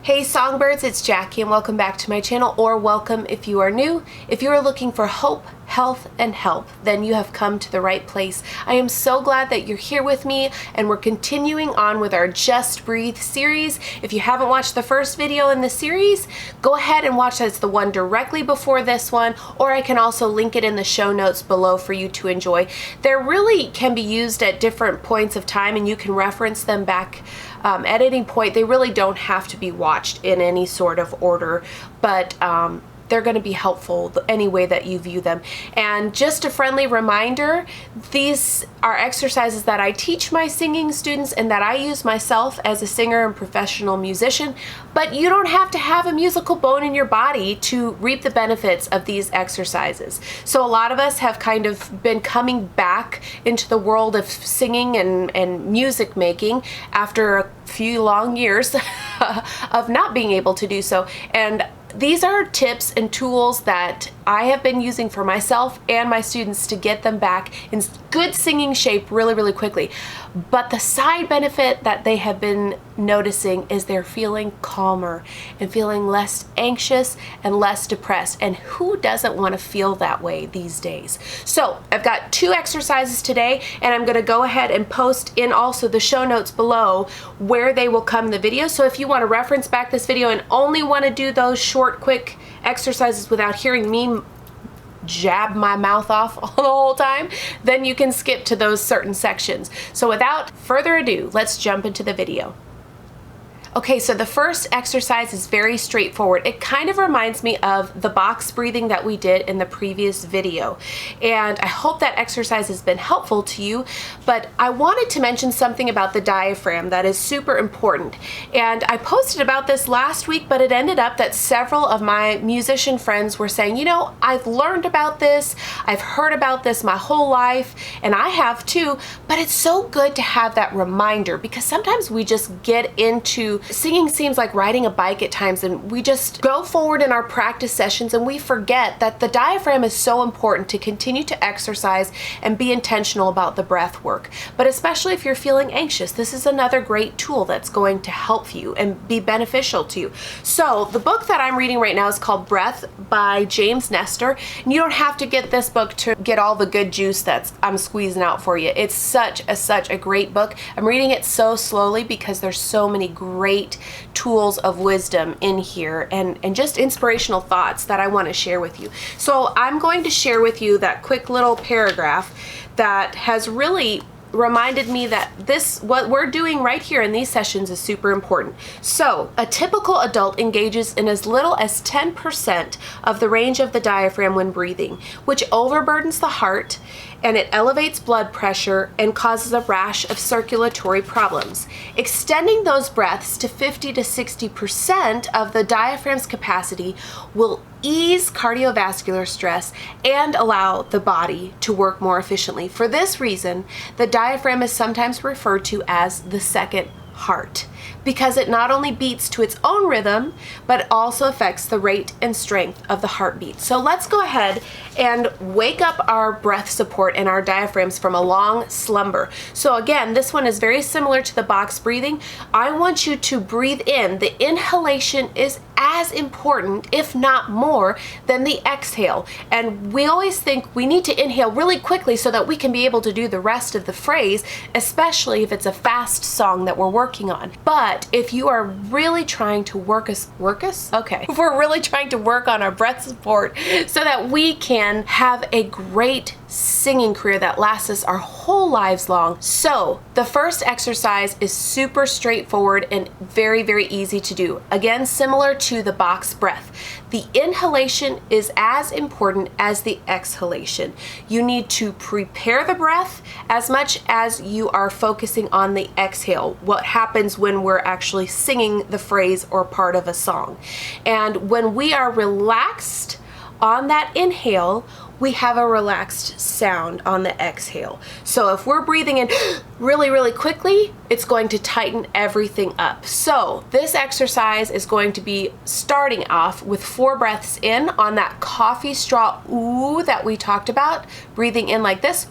Hey Songbirds, it's Jackie and welcome back to my channel, or welcome if you are new. If you are looking for hope, health, and help, then you have come to the right place. I am so glad that you're here with me and we're continuing on with our Just Breathe series. If you haven't watched the first video in the series, go ahead and watch that. It's the one directly before this one, or I can also link it in the show notes below for you to enjoy. They really can be used at different points of time and you can reference them back at any point. They really don't have to be watched in any sort of order, but they're going to be helpful any way that you view them. And just a friendly reminder, these are exercises that I teach my singing students and that I use myself as a singer and professional musician, but you don't have to have a musical bone in your body to reap the benefits of these exercises. So a lot of us have kind of been coming back into the world of singing and music making after a few long years of not being able to do so. And these are tips and tools that I have been using for myself and my students to get them back in good singing shape really quickly. But the side benefit that they have been noticing is they're feeling calmer and feeling less anxious and less depressed. And who doesn't want to feel that way these days? So I've got 2 exercises today, and I'm going to go ahead and post in also the show notes below where they will come in the video. So if you want to reference back this video and only want to do those short, quick exercises without hearing me jab my mouth off the whole time, then you can skip to those certain sections. So without further ado, let's jump into the video. Okay, so the first exercise is very straightforward. It kind of reminds me of the box breathing that we did in the previous video. And I hope that exercise has been helpful to you, but I wanted to mention something about the diaphragm that is super important. And I posted about this last week, but it ended up that several of my musician friends were saying, you know, I've learned about this, I've heard about this my whole life, and I have too, but it's so good to have that reminder because sometimes we just get into singing seems like riding a bike at times, and we just go forward in our practice sessions and we forget that the diaphragm is so important to continue to exercise and be intentional about the breath work. But especially if you're feeling anxious, this is another great tool that's going to help you and be beneficial to you. So the book that I'm reading right now is called Breath by James Nestor, and you don't have to get this book to get all the good juice that I'm squeezing out for you. It's such a great book. I'm reading it so slowly because there's so many great tools of wisdom in here and just inspirational thoughts that I want to share with you. So I'm going to share with you that quick little paragraph that has really reminded me that what we're doing right here in these sessions is super important. So a typical adult engages in as little as 10% of the range of the diaphragm when breathing, which overburdens the heart, and it elevates blood pressure and causes a rash of circulatory problems. Extending those breaths to 50 to 60% of the diaphragm's capacity will ease cardiovascular stress and allow the body to work more efficiently. For this reason, the diaphragm is sometimes referred to as the second heart, because it not only beats to its own rhythm, but also affects the rate and strength of the heartbeat. So let's go ahead and wake up our breath support and our diaphragms from a long slumber. So again, this one is very similar to the box breathing. I want you to breathe in. The inhalation is as important, if not more, than the exhale. And we always think we need to inhale really quickly so that we can be able to do the rest of the phrase, especially if it's a fast song that we're working on. But if you are really trying to work us? Okay. If we're really trying to work on our breath support so that we can have a great singing career that lasts us our whole lives long. So the first exercise is super straightforward and very easy to do. Again, similar to the box breath. The inhalation is as important as the exhalation. You need to prepare the breath as much as you are focusing on the exhale, what happens when we're actually singing the phrase or part of a song. And when we are relaxed on that inhale, we have a relaxed sound on the exhale. So if we're breathing in really quickly, it's going to tighten everything up. So this exercise is going to be starting off with 4 breaths in on that coffee straw ooh that we talked about, breathing in like this,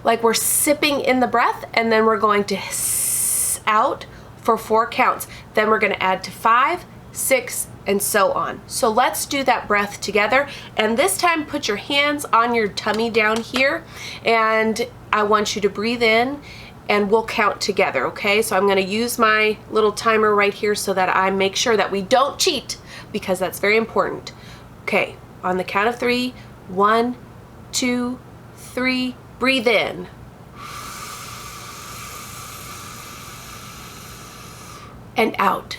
like we're sipping in the breath, and then we're going to hiss out for 4 counts. Then we're going to add to 5, 6, and so on. So let's do that breath together. And this time put your hands on your tummy down here, and I want you to breathe in and we'll count together, okay? So I'm gonna use my little timer right here so that I make sure that we don't cheat, because that's very important. Okay, on the count of 3, 1, 2, 3, breathe in. And out.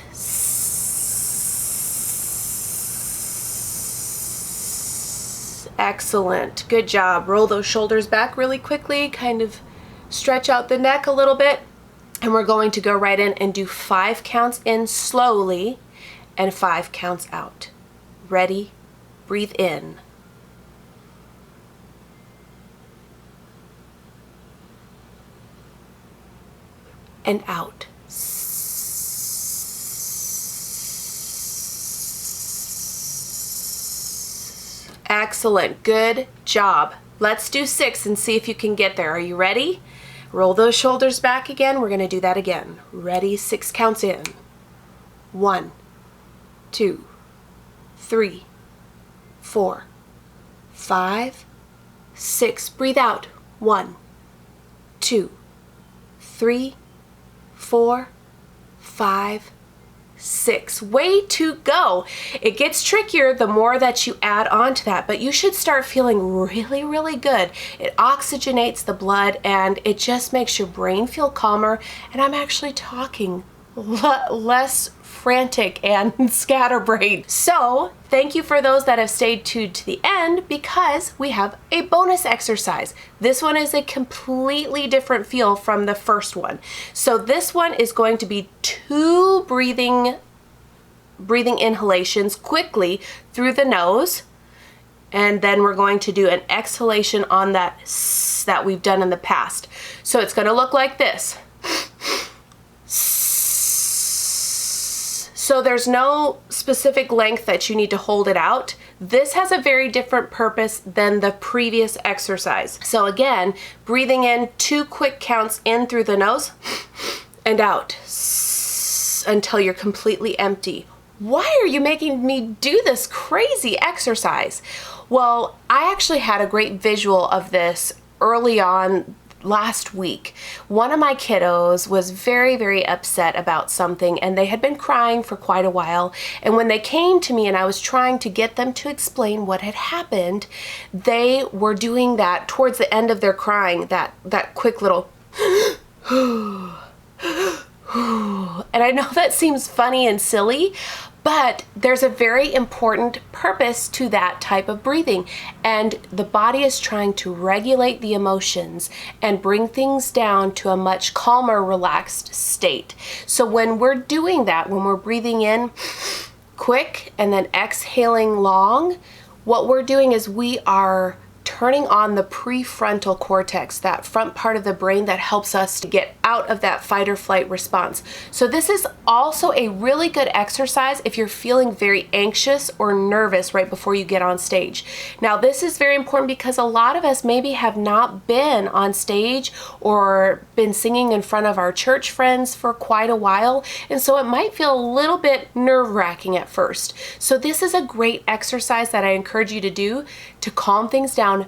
Excellent, good job. Roll those shoulders back really quickly, kind of stretch out the neck a little bit, and we're going to go right in and do 5 counts in slowly and 5 counts out. Ready? Breathe in. And out. Excellent, good job. Let's do 6 and see if you can get there. Are you ready? Roll those shoulders back again. We're gonna do that again. Ready? 6 counts in. 1, 2, 3, 4, 5, 6. Breathe out. 1, 2, 3, 4, 5, 6. Way to go. It gets trickier the more that you add on to that, but you should start feeling really, really good. It oxygenates the blood and it just makes your brain feel calmer. And I'm actually talking less frantic and scatterbrained. So thank you for those that have stayed tuned to the end, because we have a bonus exercise. This one is a completely different feel from the first one. So this one is going to be 2 breathing inhalations quickly through the nose, and then we're going to do an exhalation on that that we've done in the past. So it's going to look like this. So there's no specific length that you need to hold it out. This has a very different purpose than the previous exercise. So again, breathing in 2 quick counts in through the nose and out until you're completely empty. Why are you making me do this crazy exercise? Well, I actually had a great visual of this early on last week. One of my kiddos was very, very upset about something, and they had been crying for quite a while. And when they came to me and I was trying to get them to explain what had happened, they were doing that towards the end of their crying, that quick little and I know that seems funny and silly, but there's a very important purpose to that type of breathing, and the body is trying to regulate the emotions and bring things down to a much calmer, relaxed state. So when we're doing that, when we're breathing in quick and then exhaling long, what we're doing is we are turning on the prefrontal cortex, that front part of the brain that helps us to get out of that fight or flight response. So this is also a really good exercise if you're feeling very anxious or nervous right before you get on stage. Now this is very important because a lot of us maybe have not been on stage or been singing in front of our church friends for quite a while, and so it might feel a little bit nerve-wracking at first. So this is a great exercise that I encourage you to do to calm things down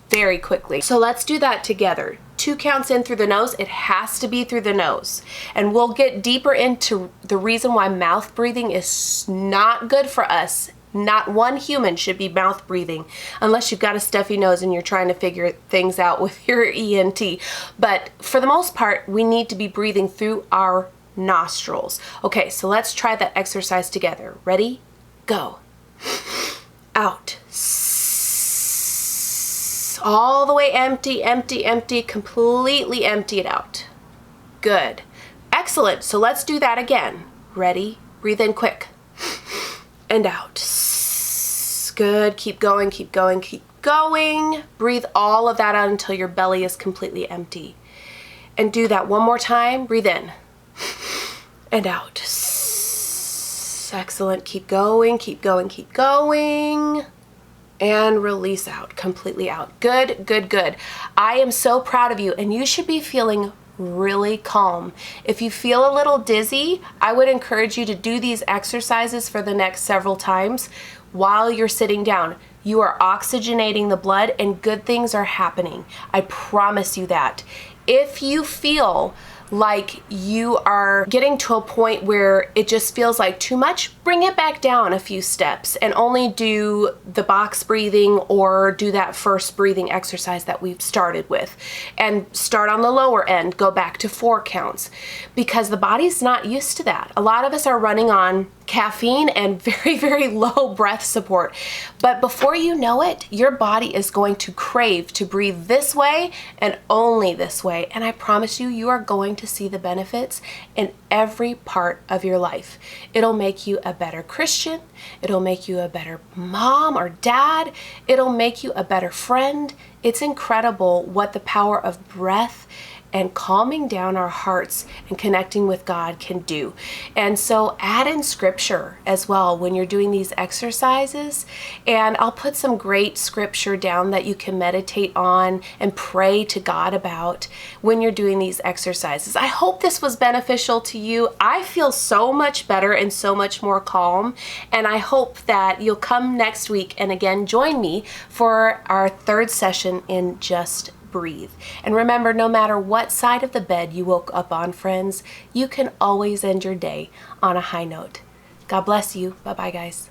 very quickly. So let's do that together. 2 counts in through the nose. It has to be through the nose. And we'll get deeper into the reason why mouth breathing is not good for us. Not one human should be mouth breathing unless you've got a stuffy nose and you're trying to figure things out with your ENT. But for the most part, we need to be breathing through our nostrils. Okay, so let's try that exercise together. Ready? Go. Out. All the way empty, empty, empty, completely empty it out. Good. Excellent. So let's do that again. Ready? Breathe in quick. And out. Good. Keep going, keep going, keep going. Breathe all of that out until your belly is completely empty. And do that one more time. Breathe in. And out. Excellent. Keep going, keep going, keep going. And release out, completely out. Good, good, good. I am so proud of you, and you should be feeling really calm. If you feel a little dizzy, I would encourage you to do these exercises for the next several times while you're sitting down. You are oxygenating the blood and good things are happening. I promise you that. If you feel like you are getting to a point where it just feels like too much, bring it back down a few steps and only do the box breathing or do that first breathing exercise that we've started with, and start on the lower end, go back to 4 counts, because the body's not used to that. A lot of us are running on caffeine and very, very low breath support. But before you know it, your body is going to crave to breathe this way and only this way. And I promise you, you are going to see the benefits in every part of your life. It'll make you a better Christian. It'll make you a better mom or dad. It'll make you a better friend. It's incredible what the power of breath and calming down our hearts and connecting with God can do. And so add in scripture as well when you're doing these exercises. And I'll put some great scripture down that you can meditate on and pray to God about when you're doing these exercises. I hope this was beneficial to you. I feel so much better and so much more calm. And I hope that you'll come next week and again join me for our 3rd session in Just Breathe. And remember, no matter what side of the bed you woke up on, friends, you can always end your day on a high note. God bless you. Bye-bye, guys.